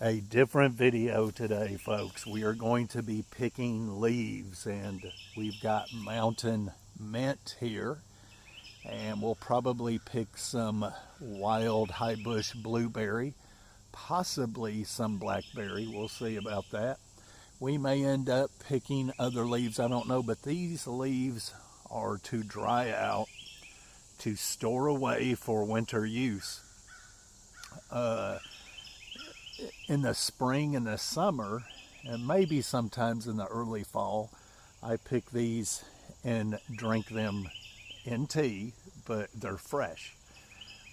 A different video today, folks. We are going to be picking leaves, and we've got mountain mint here, and we'll probably pick some wild high bush blueberry, possibly some blackberry. We'll see about that. We may end up picking other leaves, I don't know, but these leaves are to dry out to store away for winter use. In the spring and the summer, and maybe sometimes in the early fall, I pick these and drink them in tea, but they're fresh.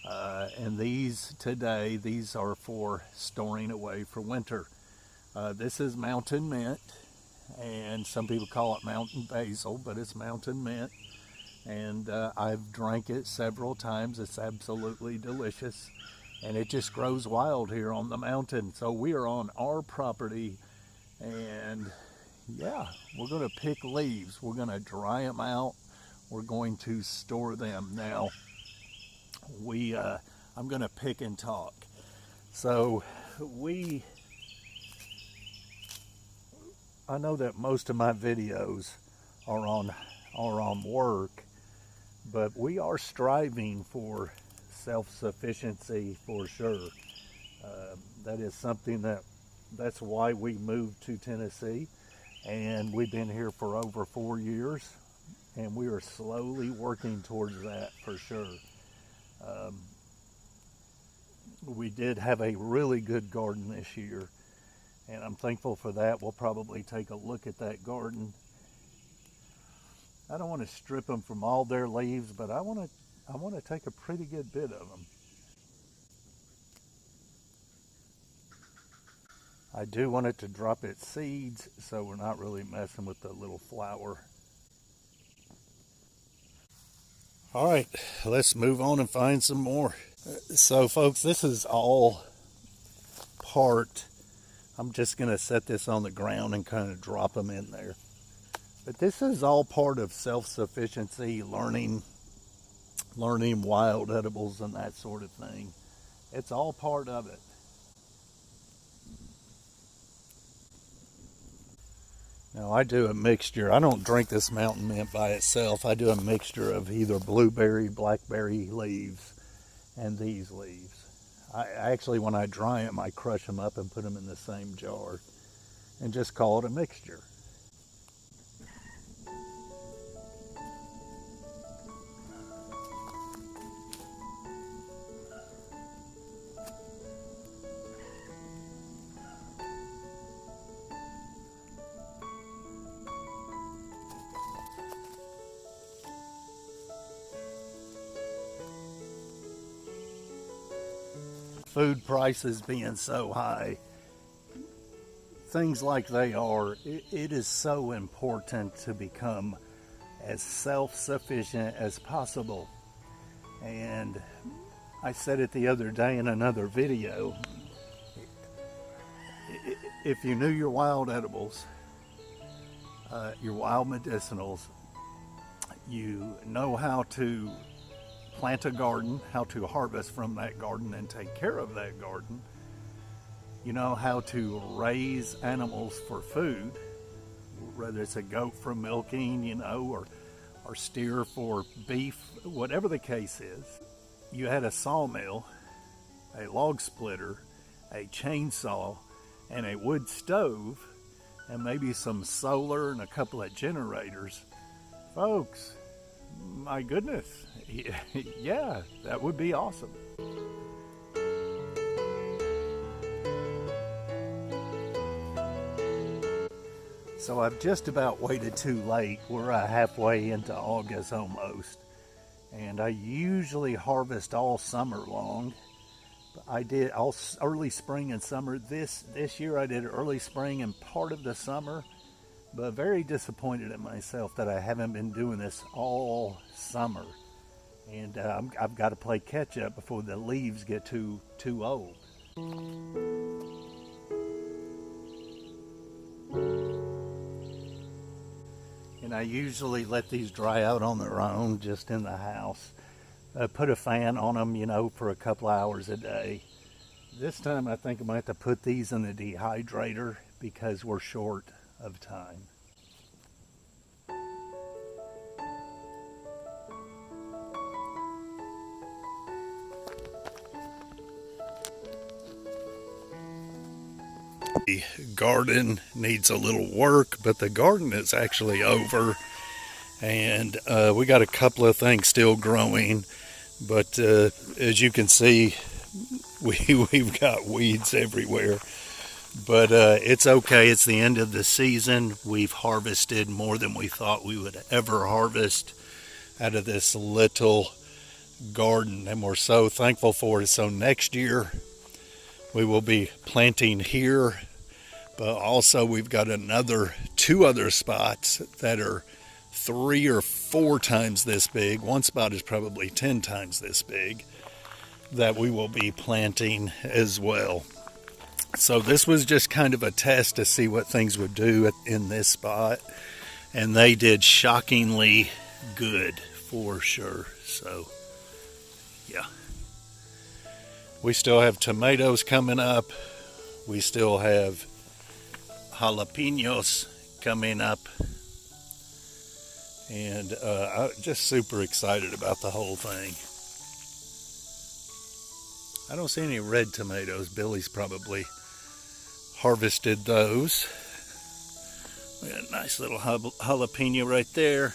And these today, these are for storing away for winter. This is mountain mint, and some people call it mountain basil, but it's mountain mint. And I've drank it several times. It's absolutely delicious. And it just grows wild here on the mountain. So we are on our property, and yeah, we're going to pick leaves. We're going to dry them out. We're going to store them. Now, I'm going to pick and talk. So I know that most of my videos are on work, but we are striving for self-sufficiency for sure. That is something that's why we moved to Tennessee, and we've been here for over 4 years, and we are slowly working towards that for sure. We did have a really good garden this year, and I'm thankful for that. We'll probably take a look at that garden. I don't want to strip them from all their leaves, but I want to take a pretty good bit of them. I do want it to drop its seeds, so we're not really messing with the little flower. All right, let's move on and find some more. So folks, this is all part, I'm just gonna set this on the ground and kind of drop them in there. But this is all part of self-sufficiency, learning wild edibles and that sort of thing. It's all part of it. Now I do a mixture. I don't drink this mountain mint by itself. I do a mixture of either blueberry, blackberry leaves and these leaves. I actually, when I dry them, I crush them up and put them in the same jar and just call it a mixture. Food prices being so high, things like they are, it is so important to become as self-sufficient as possible. And I said it the other day in another video, if you knew your wild edibles, your wild medicinals, you know how to plant a garden, how to harvest from that garden and take care of that garden. You know how to raise animals for food, whether it's a goat for milking, or steer for beef, whatever the case is. You had a sawmill, a log splitter, a chainsaw, and a wood stove, and maybe some solar and a couple of generators. Folks, my goodness, yeah, that would be awesome. So I've just about waited too late. We're halfway into August almost, and I usually harvest all summer long. I did all early spring and summer. This year I did early spring and part of the summer, but very disappointed in myself that I haven't been doing this all summer. And I've got to play catch up before the leaves get too old. And I usually let these dry out on their own just in the house. Put a fan on them, for a couple hours a day. This time I think I might have to put these in the dehydrator because we're short of time. The garden needs a little work, but the garden is actually over, and we got a couple of things still growing, but as you can see, we've got weeds everywhere. But it's okay. It's the end of the season. We've harvested more than we thought we would ever harvest out of this little garden, and we're so thankful for it. So next year we will be planting here, but also we've got two other spots that are 3 or 4 times this big. One spot is probably 10 times this big that we will be planting as well. So this was just kind of a test to see what things would do in this spot, and they did shockingly good for sure. So yeah, we still have tomatoes coming up. We still have jalapenos coming up, and I'm just super excited about the whole thing. I don't see any red tomatoes. Billy's probably harvested those. We got a nice little jalapeno right there,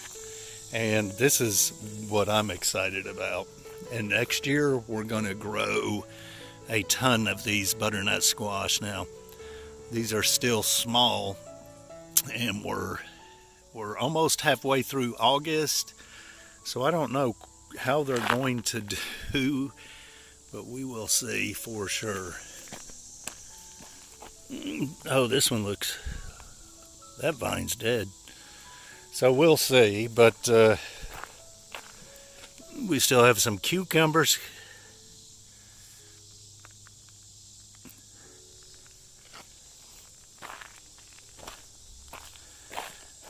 and this is what I'm excited about. And next year we're going to grow a ton of these butternut squash. Now these are still small, and we're almost halfway through August, so I don't know how they're going to do, but we will see for sure. Oh, this one looks, that vine's dead. So we'll see, but we still have some cucumbers.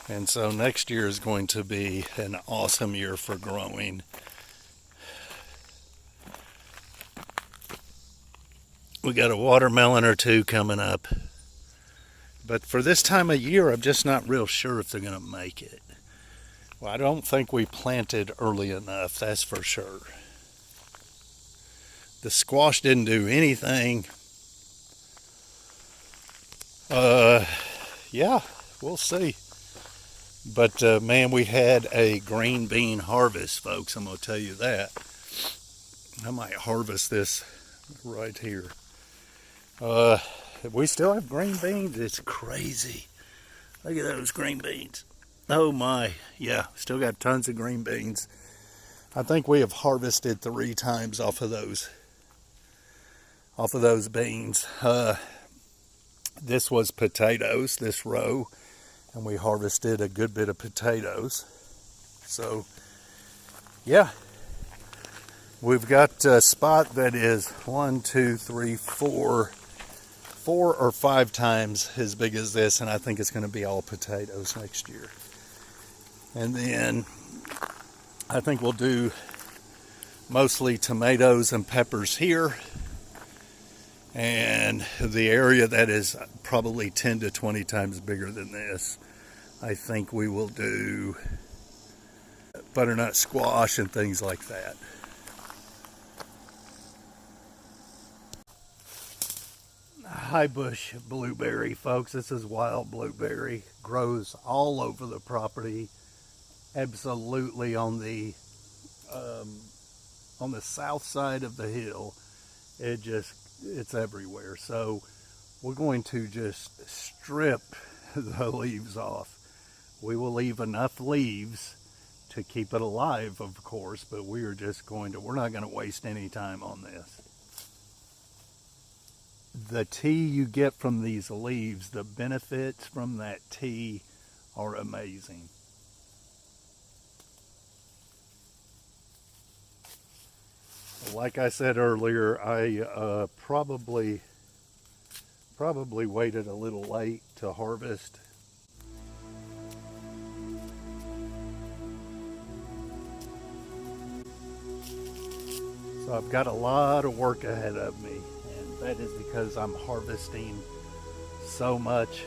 And so next year is going to be an awesome year for growing. We got a watermelon or two coming up. But for this time of year, I'm just not real sure if they're going to make it. Well, I don't think we planted early enough, that's for sure. The squash didn't do anything. Yeah, we'll see. But man, we had a green bean harvest, folks. I'm going to tell you that. I might harvest this right here. We still have green beans. It's crazy. Look at those green beans. Oh my. Yeah, still got tons of green beans. I think we have harvested 3 times off of those beans. This was potatoes, this row, and we harvested a good bit of potatoes. So yeah, we've got a spot that is 1, 2, 3, 4 or 5 times as big as this, and I think it's going to be all potatoes next year. And then I think we'll do mostly tomatoes and peppers here, and the area that is probably 10 to 20 times bigger than this, I think we will do butternut squash and things like that. High bush blueberry, folks. This is wild blueberry. Grows all over the property. Absolutely on the south side of the hill. It's everywhere. So we're going to just strip the leaves off. We will leave enough leaves to keep it alive, of course, but we're not going to waste any time on this. The tea you get from these leaves, the benefits from that tea are amazing. Like I said earlier, I probably waited a little late to harvest. So I've got a lot of work ahead of me, and that is because I'm harvesting so much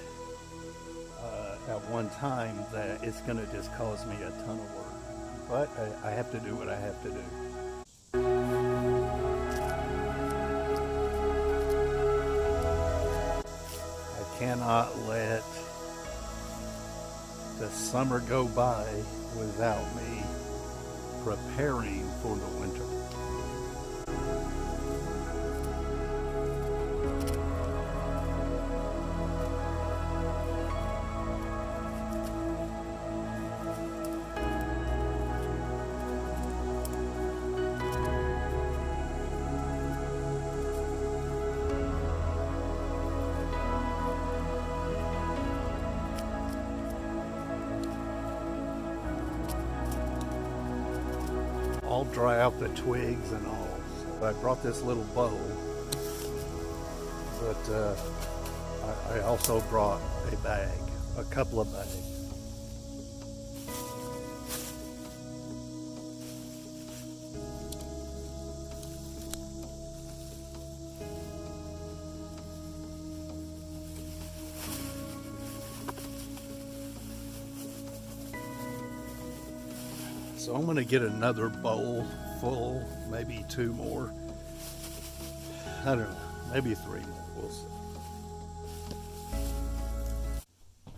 at one time that it's going to just cause me a ton of work. But I have to do what I have to do. I cannot let the summer go by without me preparing for the winter. I'll dry out the twigs and all. So I brought this little bowl, but I also brought a bag, a couple of bags. So I'm going to get another bowl full, maybe 2 more. I don't know, maybe 3 more, we'll see.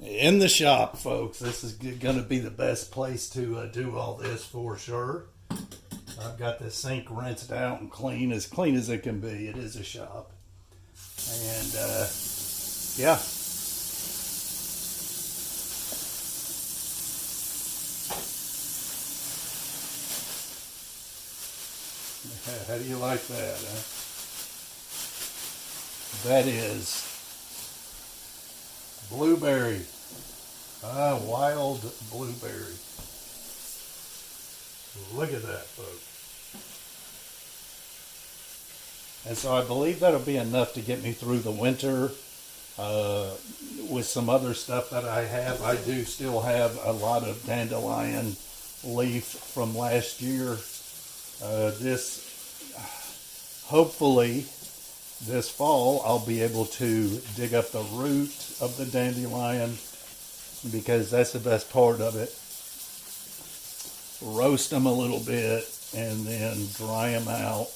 In the shop, folks, this is going to be the best place to do all this for sure. I've got the sink rinsed out and clean as it can be. It is a shop. And yeah. How do you like that, huh? That is blueberry. Wild blueberry. Look at that, folks. And so I believe that'll be enough to get me through the winter. With some other stuff that I have, I do still have a lot of dandelion leaf from last year. Hopefully this fall I'll be able to dig up the root of the dandelion, because that's the best part of it. Roast them a little bit and then dry them out.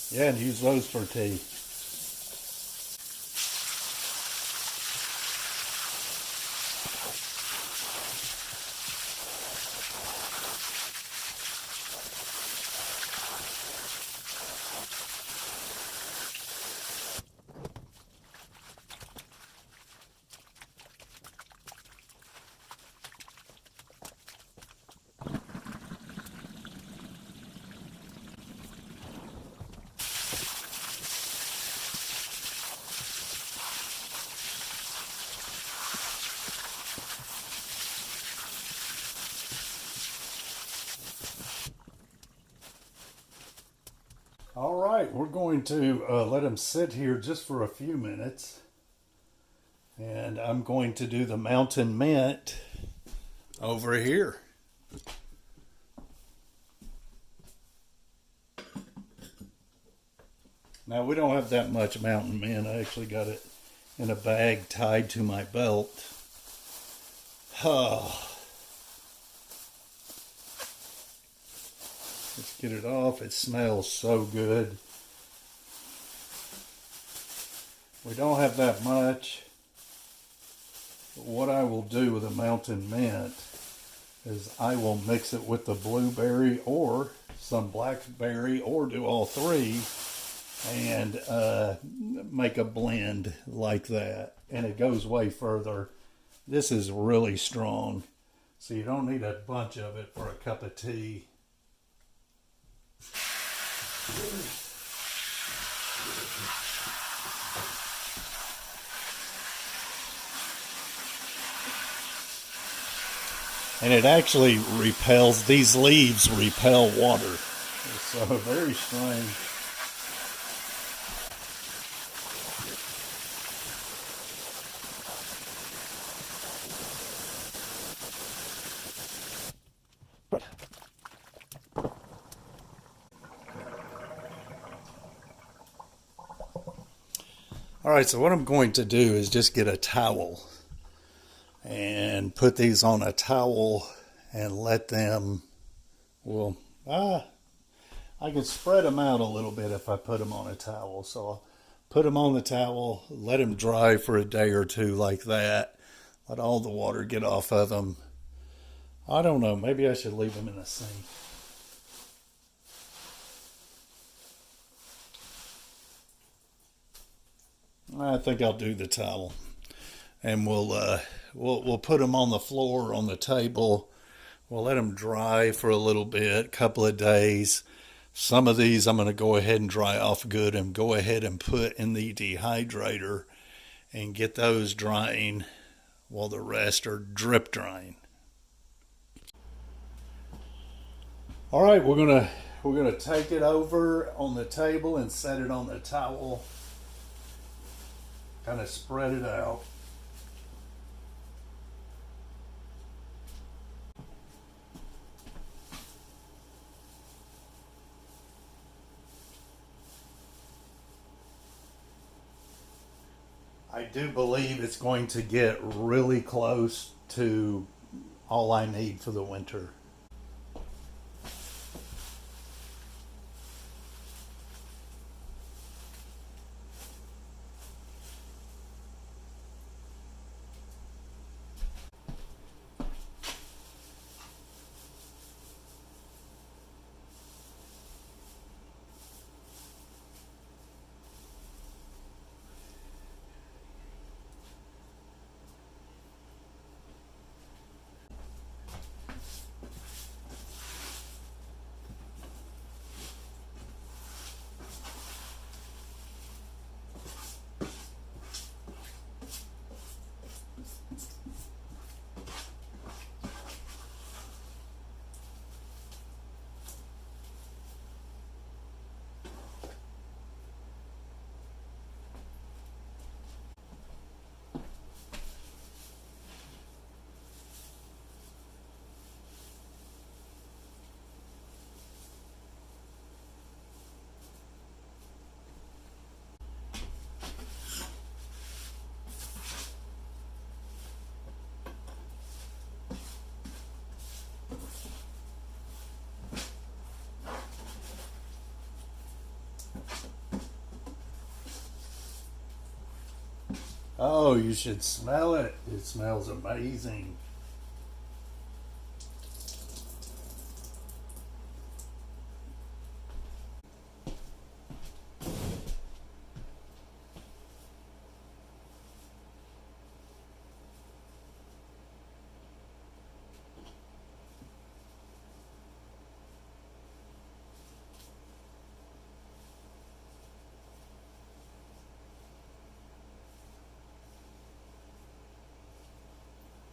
Yeah, and use those for tea. All right, we're going to let them sit here just for a few minutes. And I'm going to do the mountain mint over here. Now, we don't have that much mountain mint. I actually got it in a bag tied to my belt. Let's get it off. It smells so good. We don't have that much. But what I will do with the mountain mint is I will mix it with the blueberry or some blackberry, or do all three, and make a blend like that. And it goes way further. This is really strong, so you don't need a bunch of it for a cup of tea. And it actually repels, these leaves repel water. So very strange. All right, so what I'm going to do is just get a towel and put these on a towel and let them, well, I can spread them out a little bit if I put them on a towel. So I'll put them on the towel, let them dry for a day or two like that. Let all the water get off of them. I don't know, maybe I should leave them in the sink. I think I'll do the towel, and we'll put them on the floor on the table. We'll let them dry for a little bit, couple of days. Some of these I'm going to go ahead and dry off good and go ahead and put in the dehydrator and get those drying while the rest are drip drying. All right, we're gonna take it over on the table and set it on the towel. Kind of spread it out. I do believe it's going to get really close to all I need for the winter. Oh, you should smell it. It smells amazing.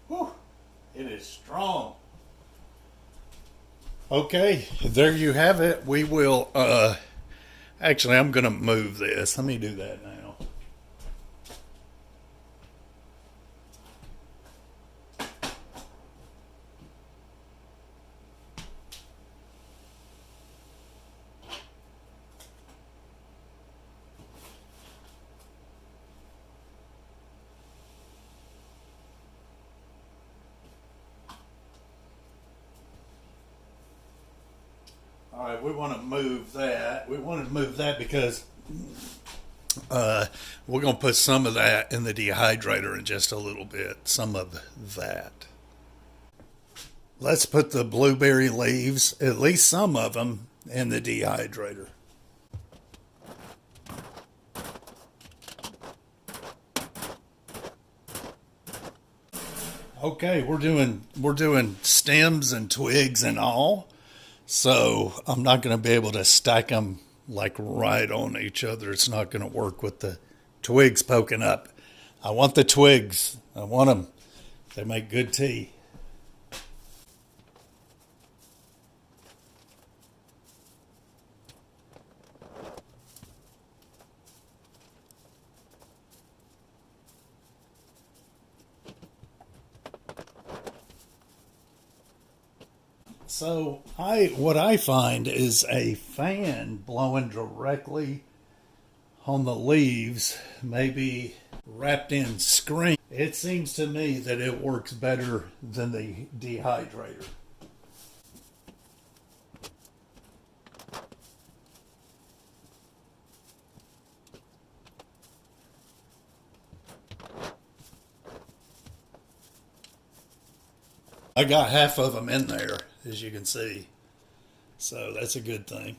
Whew, it is strong. Okay, there you have it. We will, actually, I'm going to move this. Let me do that now. All right, we want to move that. We want to move that because we're going to put some of that in the dehydrator in just a little bit. Some of that. Let's put the blueberry leaves, at least some of them, in the dehydrator. Okay, we're doing stems and twigs and all. So I'm not going to be able to stack them like right on each other. It's not going to work with the twigs poking up. I want the twigs. I want them. They make good tea. So what I find is a fan blowing directly on the leaves, maybe wrapped in screen, it seems to me that it works better than the dehydrator. I got half of them in there, as you can see. So that's a good thing.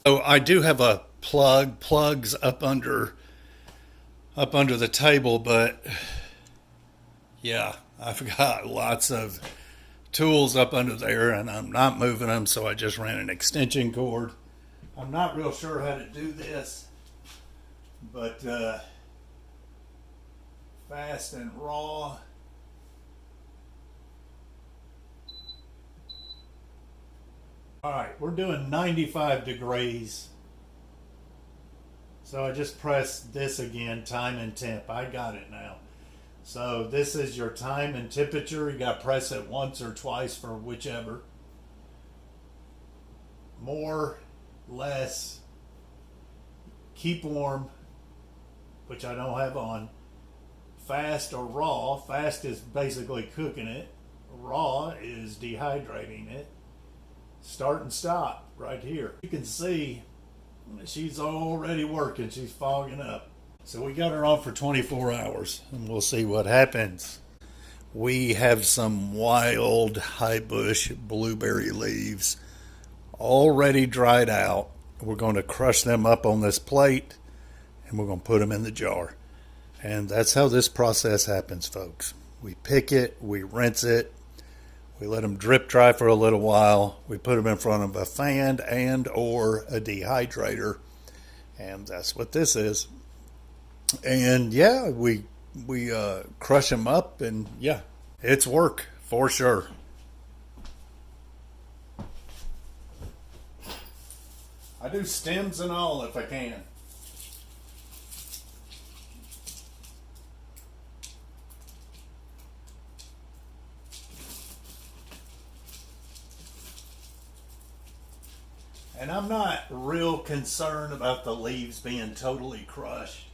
So I do have a plugs up under the table, but yeah, I've got lots of tools up under there and I'm not moving them, so I just ran an extension cord. I'm not real sure how to do this, but fast and raw. All right, we're doing 95 degrees. So I just pressed this again, time and temp. I got it now. So this is your time and temperature. You got to press it once or twice for whichever. More, less, keep warm, which I don't have on. Fast or raw. Fast is basically cooking it. Raw is dehydrating it. Start and stop right here. You can see she's already working. She's fogging up. So we got her on for 24 hours and we'll see what happens. We have some wild high bush blueberry leaves already dried out. We're going to crush them up on this plate and we're going to put them in the jar. And that's how this process happens, folks. We pick it, we rinse it, we let them drip dry for a little while. We put them in front of a fan and or a dehydrator. And that's what this is. And yeah, we crush them up and yeah, it's work for sure. I do stems and all if I can. And I'm not real concerned about the leaves being totally crushed.